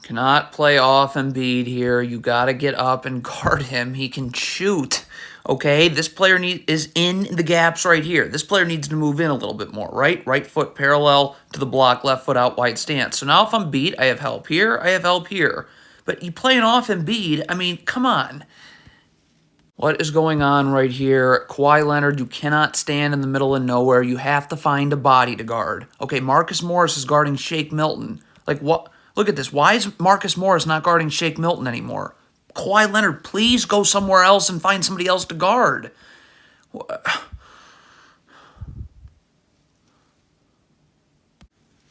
Cannot play off Embiid here. You got to get up and guard him. He can shoot. Okay, this player is in the gaps right here. This player needs to move in a little bit more, right? Right foot parallel to the block, left foot out wide stance. So now if I'm beat, I have help here, I have help here. But you playing off Embiid, I mean, come on. What is going on right here? Kawhi Leonard, you cannot stand in the middle of nowhere. You have to find a body to guard. Okay, Marcus Morris is guarding Shake Milton. Like, what? Look at this. Why is Marcus Morris not guarding Shake Milton anymore? Kawhi Leonard, please go somewhere else and find somebody else to guard.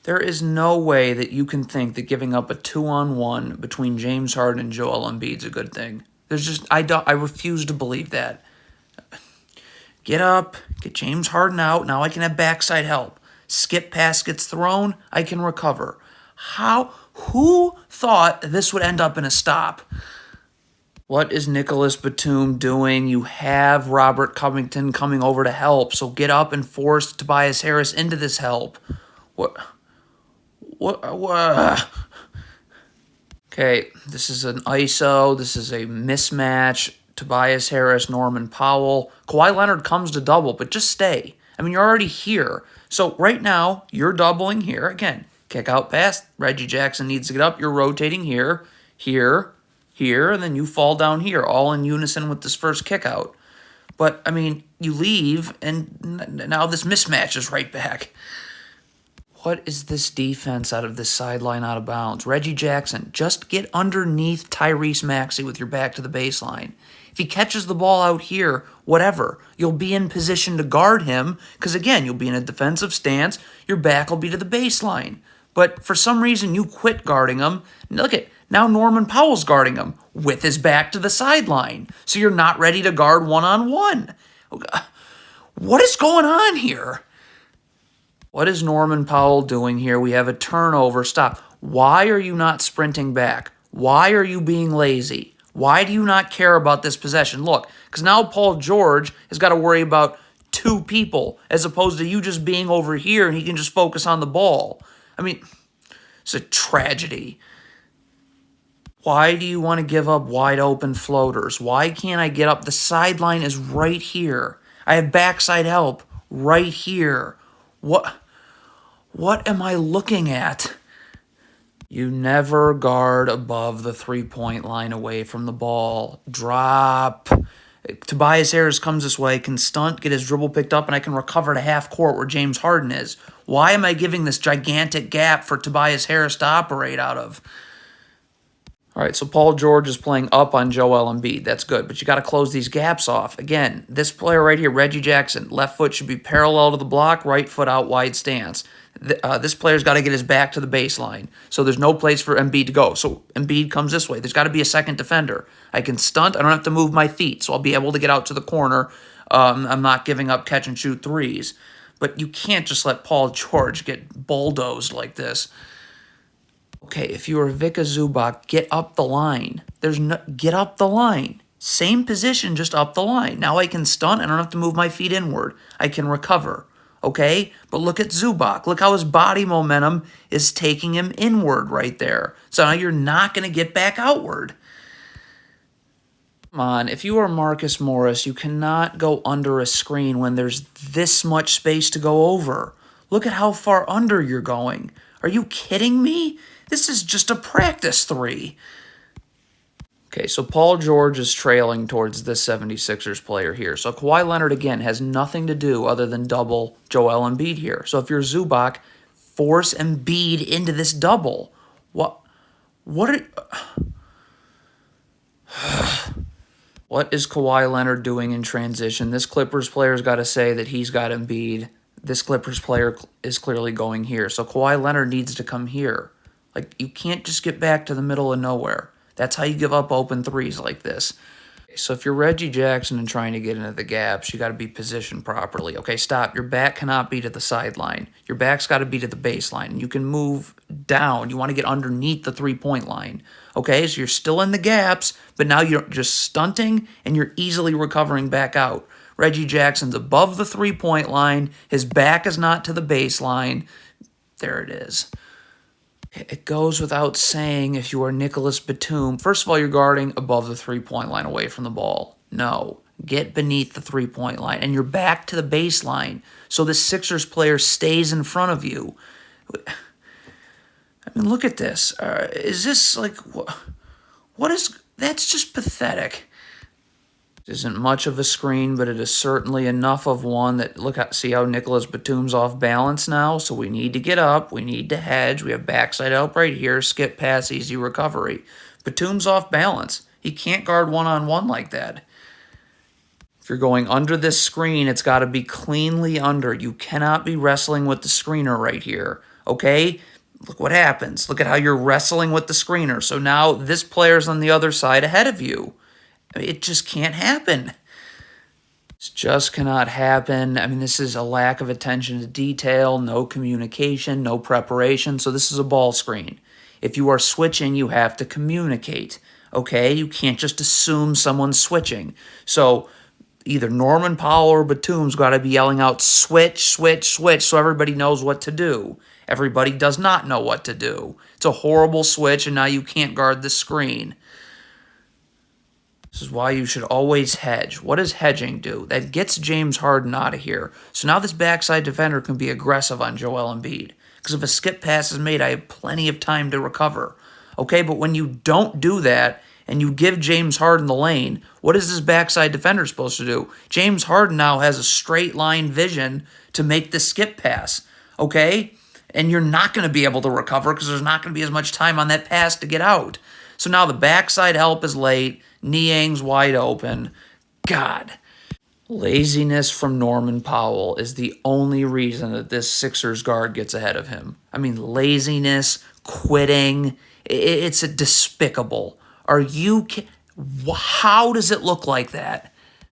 There is no way that you can think that giving up a 2-on-1 between James Harden and Joel Embiid is a good thing. There's just, I refuse to believe that. Get up, get James Harden out. Now I can have backside help. Skip pass gets thrown, I can recover. Who thought this would end up in a stop? What is Nicholas Batum doing? You have Robert Covington coming over to help, so get up and force Tobias Harris into this help. What? Okay, this is an ISO. This is a mismatch. Tobias Harris, Norman Powell. Kawhi Leonard comes to double, but just stay. I mean, you're already here. So right now, you're doubling here. Again, kick out pass. Reggie Jackson needs to get up. You're rotating here, here, here, and then you fall down here, all in unison with this first kick out. But, I mean, you leave, and now this mismatch is right back. What is this defense out of this sideline out of bounds? Reggie Jackson, just get underneath Tyrese Maxey with your back to the baseline. If he catches the ball out here, whatever, you'll be in position to guard him because, again, you'll be in a defensive stance. Your back will be to the baseline. But for some reason, you quit guarding him. Look at, now Norman Powell's guarding him with his back to the sideline. So you're not ready to guard one-on-one. What is going on here? What is Norman Powell doing here? We have a turnover. Stop. Why are you not sprinting back? Why are you being lazy? Why do you not care about this possession? Look, because now Paul George has got to worry about two people as opposed to you just being over here and he can just focus on the ball. I mean, it's a tragedy. Why do you want to give up wide open floaters? Why can't I get up? The sideline is right here. I have backside help right here. What am I looking at? You never guard above the three-point line away from the ball. Drop. Tobias Harris comes this way, can stunt, get his dribble picked up, and I can recover to half court where James Harden is. Why am I giving this gigantic gap for Tobias Harris to operate out of? All right, so Paul George is playing up on Joel Embiid. That's good, but you got to close these gaps off. Again, this player right here, Reggie Jackson, left foot should be parallel to the block, right foot out wide stance. This player's got to get his back to the baseline, so there's no place for Embiid to go. So Embiid comes this way. There's got to be a second defender. I can stunt. I don't have to move my feet, so I'll be able to get out to the corner. I'm not giving up catch-and-shoot threes. But you can't just let Paul George get bulldozed like this. Okay, if you are Vika Zubac, get up the line. Get up the line. Same position, just up the line. Now I can stunt. I don't have to move my feet inward. I can recover. Okay? But look at Zubac. Look how his body momentum is taking him inward right there. So now you're not going to get back outward. Come on, if you are Marcus Morris, you cannot go under a screen when there's this much space to go over. Look at how far under you're going. Are you kidding me? This is just a practice three. Okay, so Paul George is trailing towards this 76ers player here. So Kawhi Leonard, again, has nothing to do other than double Joel Embiid here. So if you're Zubac, force Embiid into this double. What is Kawhi Leonard doing in transition? This Clippers player's got to say that he's got Embiid. This Clippers player is clearly going here. So Kawhi Leonard needs to come here. Like, you can't just get back to the middle of nowhere. That's how you give up open threes like this. So if you're Reggie Jackson and trying to get into the gaps, you got to be positioned properly. Okay, stop. Your back cannot be to the sideline. Your back's got to be to the baseline. You can move down. You want to get underneath the three-point line. Okay, so you're still in the gaps, but now you're just stunting and you're easily recovering back out. Reggie Jackson's above the three-point line. His back is not to the baseline. There it is. It goes without saying if you are Nicholas Batum, first of all, you're guarding above the three-point line away from the ball. No, get beneath the three-point line, and you're back to the baseline, so the Sixers player stays in front of you. I mean, look at this. Is this like, what is, that's just pathetic. It isn't much of a screen, but it is certainly enough of one that, see how Nicholas Batum's off balance now? So we need to get up, we need to hedge, we have backside help right here, skip pass, easy recovery. Batum's off balance. He can't guard one-on-one like that. If you're going under this screen, it's got to be cleanly under. You cannot be wrestling with the screener right here, okay? Look what happens. Look at how you're wrestling with the screener. So now this player's on the other side ahead of you. I mean, it just can't happen. It just cannot happen. I mean, this is a lack of attention to detail, no communication, no preparation. So this is a ball screen. If you are switching, you have to communicate, okay? You can't just assume someone's switching. So either Norman Powell or Batum's got to be yelling out, switch, switch, switch, so everybody knows what to do. Everybody does not know what to do. It's a horrible switch, and now you can't guard the screen. This is why you should always hedge. What does hedging do? That gets James Harden out of here. So now this backside defender can be aggressive on Joel Embiid. Because if a skip pass is made, I have plenty of time to recover. Okay, but when you don't do that and you give James Harden the lane, what is this backside defender supposed to do? James Harden now has a straight line vision to make the skip pass. Okay? And you're not going to be able to recover because there's not going to be as much time on that pass to get out. So now the backside help is late. Niang's wide open. God. Laziness from Norman Powell is the only reason that this Sixers guard gets ahead of him. I mean, laziness, quitting. It's despicable. How does it look like that?